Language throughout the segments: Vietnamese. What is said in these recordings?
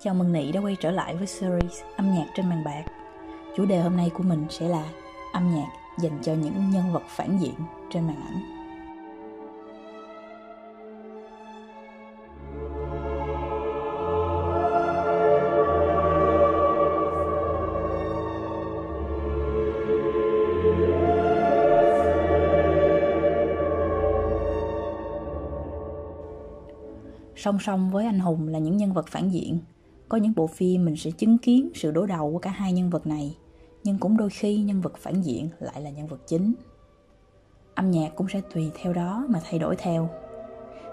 Chào mừng Nị đã quay trở lại với series âm nhạc trên màn bạc. Chủ đề hôm nay của mình sẽ là âm nhạc dành cho những nhân vật phản diện trên màn ảnh. Song song với anh hùng là những nhân vật phản diện, có những bộ phim mình sẽ chứng kiến sự đối đầu của cả hai nhân vật này, nhưng cũng đôi khi nhân vật phản diện lại là nhân vật chính. Âm nhạc cũng sẽ tùy theo đó mà thay đổi theo.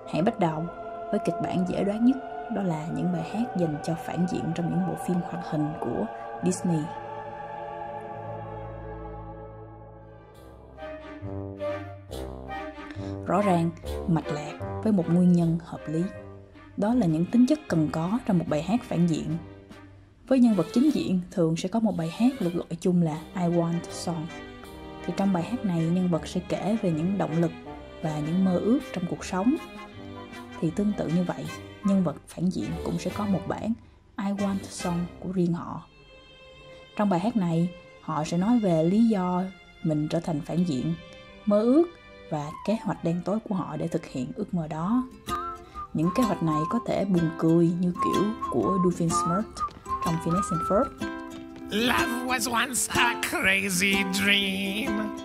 Hãy bắt đầu với kịch bản dễ đoán nhất, đó là những bài hát dành cho phản diện trong những bộ phim hoạt hình của Disney. Rõ ràng, mạch lạc với một nguyên nhân hợp lý. Đó là những tính chất cần có trong một bài hát phản diện. Với nhân vật chính diện thường sẽ có một bài hát được gọi chung là I Want Song. Thì trong bài hát này nhân vật sẽ kể về những động lực và những mơ ước trong cuộc sống. Thì tương tự như vậy, nhân vật phản diện cũng sẽ có một bản I Want Song của riêng họ. Trong bài hát này, họ sẽ nói về lý do mình trở thành phản diện, mơ ước và kế hoạch đen tối của họ để thực hiện ước mơ đó. Những kế hoạch này có thể buồn cười như kiểu của Doofenshmirtz trong Phineas and Ferb. Love was once a crazy dream.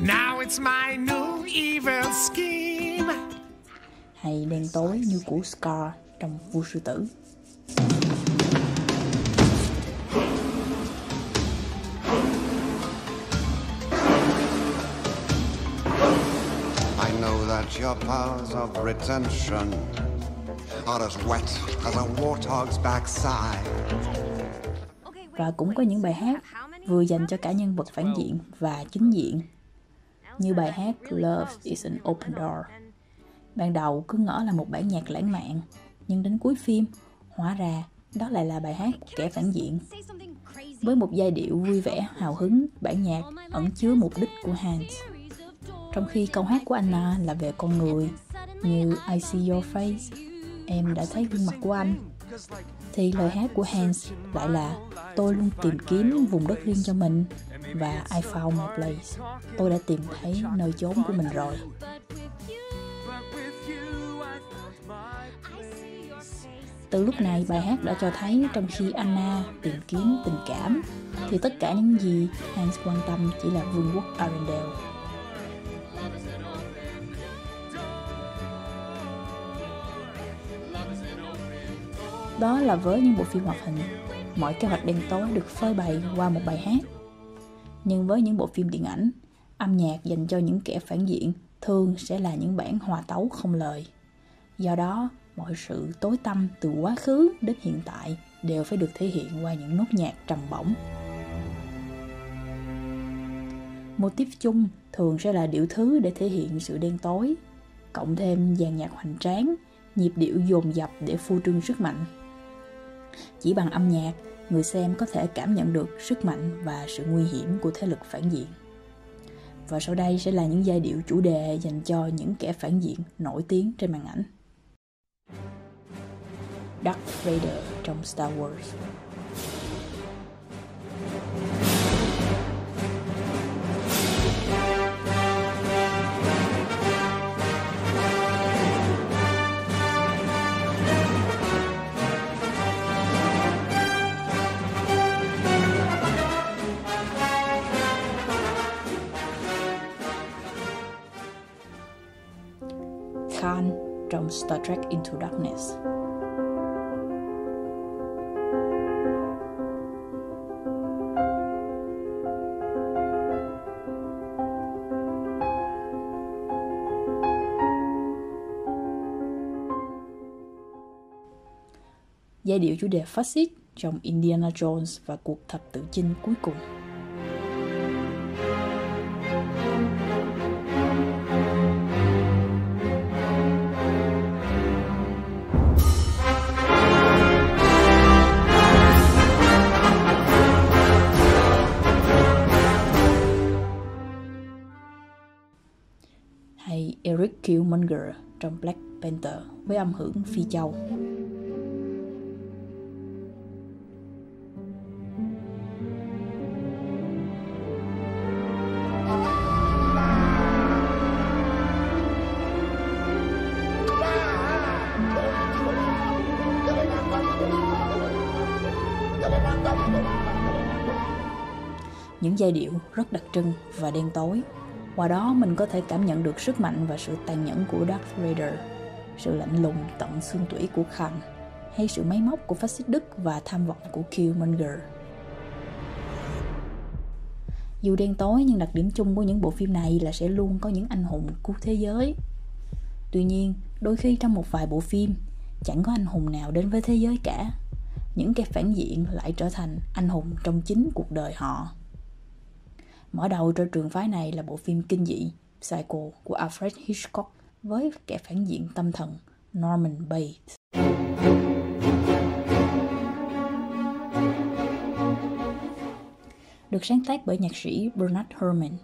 Now it's my new evil scheme. Hay đen tối như của Scar trong Vua Sư Tử. I know that your powers of retention are as wet as a warthog's backside. Và cũng có những bài hát vừa dành cho cả nhân vật phản diện và chính diện, như bài hát Love is an Open Door. Ban đầu cứ ngỡ là một bản nhạc lãng mạn, nhưng đến cuối phim, hóa ra đó lại là bài hát kẻ phản diện. Với một giai điệu vui vẻ, hào hứng, bản nhạc ẩn chứa mục đích của Hans. Trong khi câu hát của Anna là về con người, như I see your face, em đã thấy gương mặt của anh, thì lời hát của Hans lại là tôi luôn tìm kiếm vùng đất riêng cho mình và I found my place, tôi đã tìm thấy nơi chốn của mình rồi. Từ lúc này bài hát đã cho thấy trong khi Anna tìm kiếm tình cảm thì tất cả những gì Hans quan tâm chỉ là vương quốc Arendelle. Đó là với những bộ phim hoạt hình, mọi kế hoạch đen tối được phơi bày qua một bài hát. Nhưng với những bộ phim điện ảnh, âm nhạc dành cho những kẻ phản diện thường sẽ là những bản hòa tấu không lời. Do đó, mọi sự tối tăm từ quá khứ đến hiện tại đều phải được thể hiện qua những nốt nhạc trầm bổng. Mô típ chung thường sẽ là điệu thứ để thể hiện sự đen tối, cộng thêm dàn nhạc hoành tráng, nhịp điệu dồn dập để phô trương sức mạnh. Chỉ bằng âm nhạc, người xem có thể cảm nhận được sức mạnh và sự nguy hiểm của thế lực phản diện. Và sau đây sẽ là những giai điệu chủ đề dành cho những kẻ phản diện nổi tiếng trên màn ảnh. Darth Vader trong Star Wars. Khan trong Star Trek Into Darkness. Giai điệu chủ đề phát xít trong Indiana Jones và cuộc thập tự chinh cuối cùng. Hay Eric Killmonger trong Black Panther với âm hưởng phi châu. Những giai điệu rất đặc trưng và đen tối. Qua đó mình có thể cảm nhận được sức mạnh và sự tàn nhẫn của Darth Vader, sự lạnh lùng tận xương tủy của Khan, hay sự máy móc của phát xít Đức và tham vọng của Killmonger. Dù đen tối nhưng đặc điểm chung của những bộ phim này là sẽ luôn có những anh hùng cứu thế giới. Tuy nhiên, đôi khi trong một vài bộ phim, chẳng có anh hùng nào đến với thế giới cả. Những kẻ phản diện lại trở thành anh hùng trong chính cuộc đời họ. Mở đầu cho trường phái này là bộ phim kinh dị Psycho của Alfred Hitchcock với kẻ phản diện tâm thần Norman Bates. Được sáng tác bởi nhạc sĩ Bernard Herrmann,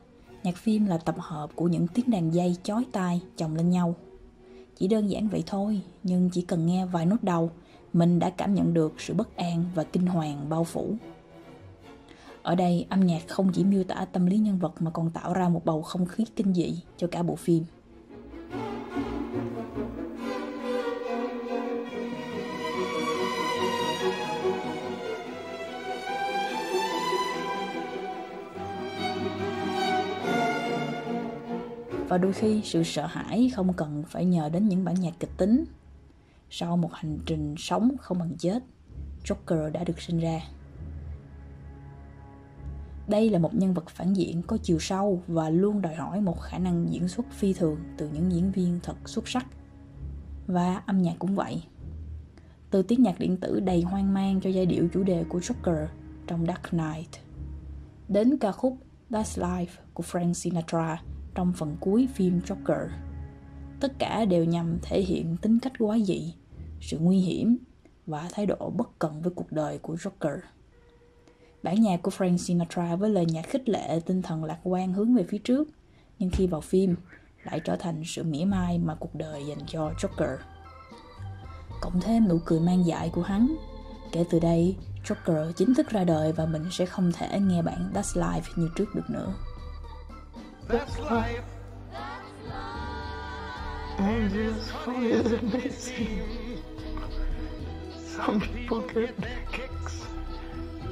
nhạc phim là tập hợp của những tiếng đàn dây chói tai chồng lên nhau. Chỉ đơn giản vậy thôi, nhưng chỉ cần nghe vài nốt đầu, mình đã cảm nhận được sự bất an và kinh hoàng bao phủ. Ở đây, âm nhạc không chỉ miêu tả tâm lý nhân vật mà còn tạo ra một bầu không khí kinh dị cho cả bộ phim. Và đôi khi sự sợ hãi không cần phải nhờ đến những bản nhạc kịch tính. Sau một hành trình sống không bằng chết, Joker đã được sinh ra. Đây là một nhân vật phản diện có chiều sâu và luôn đòi hỏi một khả năng diễn xuất phi thường từ những diễn viên thật xuất sắc. Và âm nhạc cũng vậy. Từ tiếng nhạc điện tử đầy hoang mang cho giai điệu chủ đề của Joker trong Dark Knight, đến ca khúc That's Life của Frank Sinatra trong phần cuối phim Joker. Tất cả đều nhằm thể hiện tính cách quái dị, sự nguy hiểm và thái độ bất cần với cuộc đời của Joker. Bản nhạc của Frank Sinatra với lời nhạc khích lệ tinh thần lạc quan hướng về phía trước, nhưng khi vào phim lại trở thành sự mỉa mai mà cuộc đời dành cho Joker. Cộng thêm nụ cười mang dại của hắn, kể từ đây Joker chính thức ra đời và mình sẽ không thể nghe bản That's Life như trước được nữa. That's life. And it's funny as it may seem. Some people get their kicks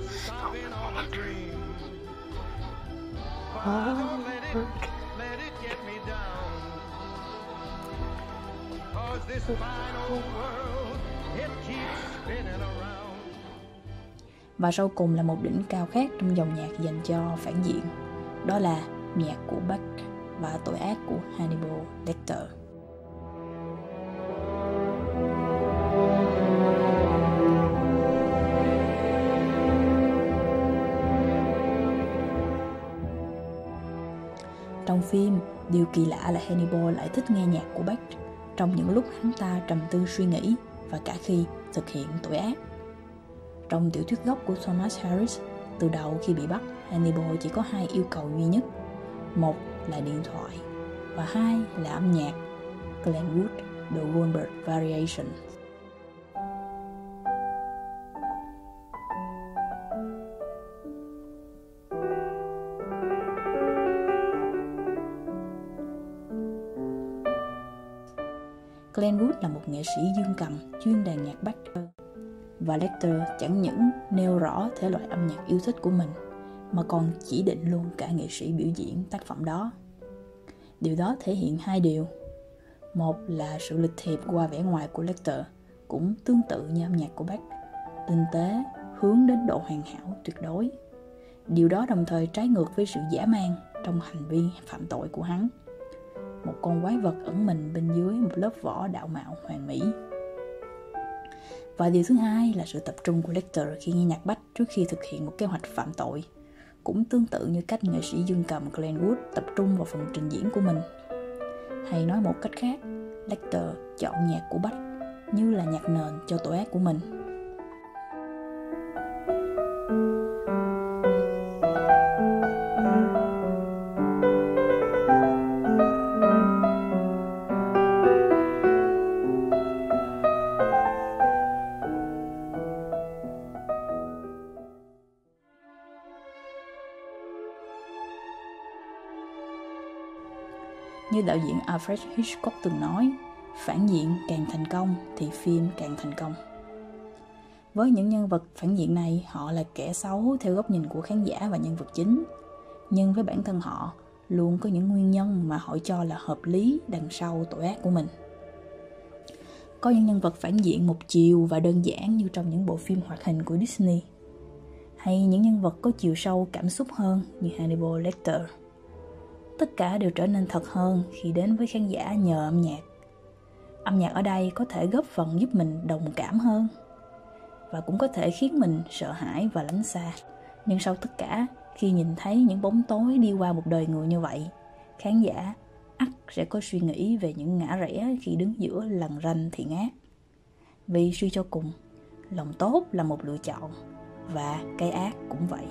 stomping on a dream. Let it get me down. 'Cause this fine old world, it keeps spinning around. Và sau cùng là một đỉnh cao khác trong dòng nhạc dành cho phản diện. Đó là nhạc của Bach và tội ác của Hannibal Lecter. Trong phim, điều kỳ lạ là Hannibal lại thích nghe nhạc của Bach trong những lúc hắn ta trầm tư suy nghĩ và cả khi thực hiện tội ác. Trong tiểu thuyết gốc của Thomas Harris, từ đầu khi bị bắt, Hannibal chỉ có 2 yêu cầu duy nhất. Một là điện thoại và 2 là âm nhạc Glenn Wood, The Goldberg Variation. Glenn Wood là một nghệ sĩ dương cầm chuyên đàn nhạc Bach, và Lecter chẳng những nêu rõ thể loại âm nhạc yêu thích của mình mà còn chỉ định luôn cả nghệ sĩ biểu diễn tác phẩm đó. Điều đó thể hiện 2 điều. Một là sự lịch thiệp qua vẻ ngoài của Lecter, cũng tương tự như âm nhạc của Bach, tinh tế, hướng đến độ hoàn hảo tuyệt đối. Điều đó đồng thời trái ngược với sự dã man trong hành vi phạm tội của hắn. Một con quái vật ẩn mình bên dưới một lớp vỏ đạo mạo hoàn mỹ. Và điều thứ hai là sự tập trung của Lecter khi nghe nhạc Bach trước khi thực hiện một kế hoạch phạm tội, cũng tương tự như cách nghệ sĩ dương cầm Glenn Wood tập trung vào phần trình diễn của mình. Hay nói một cách khác, Lecter chọn nhạc của Bach như là nhạc nền cho tội ác của mình. Như đạo diễn Alfred Hitchcock từng nói, phản diện càng thành công thì phim càng thành công. Với những nhân vật phản diện này, họ là kẻ xấu theo góc nhìn của khán giả và nhân vật chính. Nhưng với bản thân họ, luôn có những nguyên nhân mà họ cho là hợp lý đằng sau tội ác của mình. Có những nhân vật phản diện một chiều và đơn giản như trong những bộ phim hoạt hình của Disney, hay những nhân vật có chiều sâu cảm xúc hơn như Hannibal Lecter. Tất cả đều trở nên thật hơn khi đến với khán giả nhờ âm nhạc. Âm nhạc ở đây có thể góp phần giúp mình đồng cảm hơn, và cũng có thể khiến mình sợ hãi và lánh xa. Nhưng sau tất cả, khi nhìn thấy những bóng tối đi qua một đời người như vậy, khán giả ắt sẽ có suy nghĩ về những ngã rẽ khi đứng giữa lằn ranh thiện ác. Vì suy cho cùng, lòng tốt là một lựa chọn, và cái ác cũng vậy.